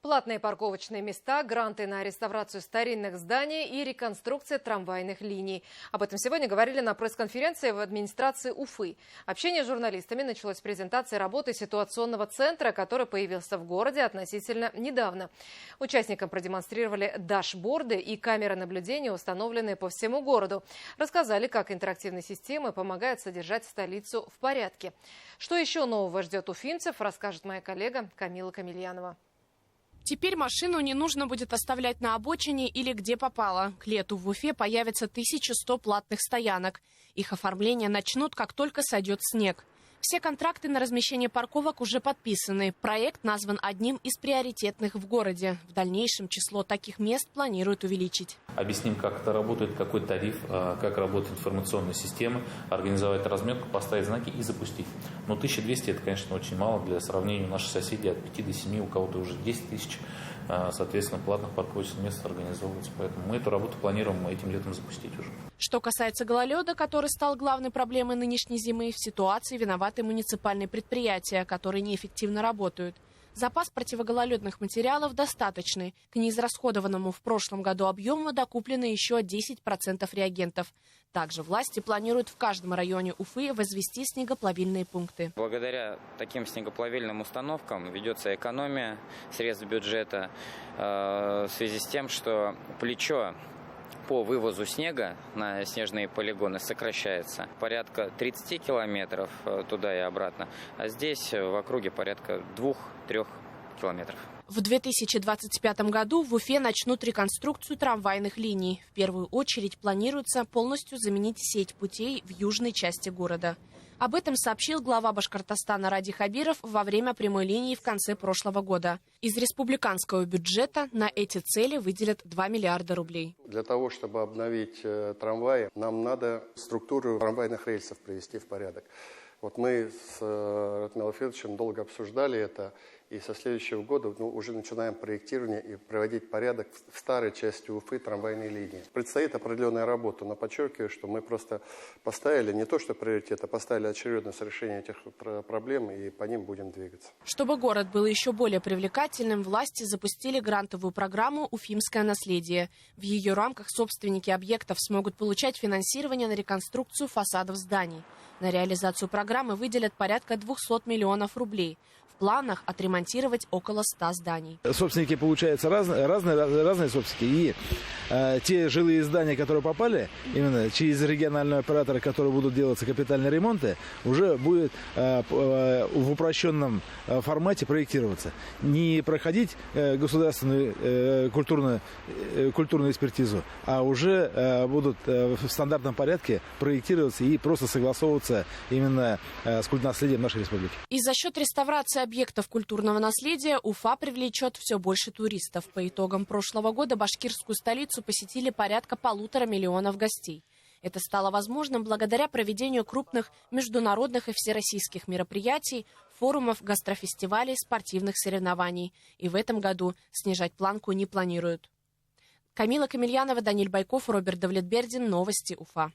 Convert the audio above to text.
Платные парковочные места, гранты на реставрацию старинных зданий и реконструкция трамвайных линий. Об этом сегодня говорили на пресс-конференции в администрации Уфы. Общение с журналистами началось с презентации работы ситуационного центра, который появился в городе относительно недавно. Участникам продемонстрировали дашборды и камеры наблюдения, установленные по всему городу. Рассказали, как интерактивные системы помогают содержать столицу в порядке. Что еще нового ждет уфимцев, расскажет моя коллега Камила Камильянова. Теперь машину не нужно будет оставлять на обочине или где попало. К лету в Уфе появится 1100 платных стоянок. Их оформление начнут, как только сойдет снег. Все контракты на размещение парковок уже подписаны. Проект назван одним из приоритетных в городе. В дальнейшем число таких мест планируют увеличить. Объясним, как это работает, какой тариф, как работает информационная система, организовать разметку, поставить знаки и запустить. Но 1200 это, конечно, очень мало. Для сравнения, наши соседи от 5 до 7, у кого-то уже 10 тысяч, соответственно, платных парковочных мест организовывается. Поэтому мы эту работу планируем этим летом запустить уже. Что касается гололеда, который стал главной проблемой нынешней зимы, в ситуации виноваты муниципальные предприятия, которые неэффективно работают. Запас противогололедных материалов достаточный. К неизрасходованному в прошлом году объему докуплено еще 10% реагентов. Также власти планируют в каждом районе Уфы возвести снегоплавильные пункты. Благодаря таким снегоплавильным установкам ведется экономия средств бюджета в связи с тем, что плечо по вывозу снега на снежные полигоны сокращается. Порядка 30 километров туда и обратно. А здесь в округе порядка 2-3 километров. В 2025 году в Уфе начнут реконструкцию трамвайных линий. В первую очередь планируется полностью заменить сеть путей в южной части города. Об этом сообщил глава Башкортостана Ради Хабиров во время прямой линии в конце прошлого года. Из республиканского бюджета на эти цели выделят 2 миллиарда рублей. Для того, чтобы обновить трамваи, нам надо структуру трамвайных рельсов привести в порядок. Вот мы с Ратмилом Федоровичем долго обсуждали это, и со следующего года уже начинаем проектирование и проводить порядок в старой части Уфы трамвайной линии. Предстоит определенная работа, но подчеркиваю, что мы просто поставили не то, что приоритет, а поставили очередность решения этих проблем, и по ним будем двигаться. Чтобы город был еще более привлекательным, власти запустили грантовую программу «Уфимское наследие». В ее рамках собственники объектов смогут получать финансирование на реконструкцию фасадов зданий. На реализацию программы выделят порядка 200 миллионов рублей. В планах отремонтировать около 100 зданий. Собственники, получаются, разные собственники. И те жилые здания, которые попали именно через регионального оператора, которые будут делаться капитальные ремонты, уже будет в упрощенном формате проектироваться. Не проходить государственную культурную экспертизу, а уже будут в стандартном порядке проектироваться и просто согласовываться именно с наследием нашей республики. И за счет реставрации объектов культурного наследия Уфа привлечет все больше туристов. По итогам прошлого года башкирскую столицу посетили порядка 1,5 миллиона гостей. Это стало возможным благодаря проведению крупных международных и всероссийских мероприятий, форумов, гастрофестивалей, спортивных соревнований. И в этом году снижать планку не планируют. Камила Камильянова, Даниил Байков, Роберт Давлетбердин. Новости Уфа.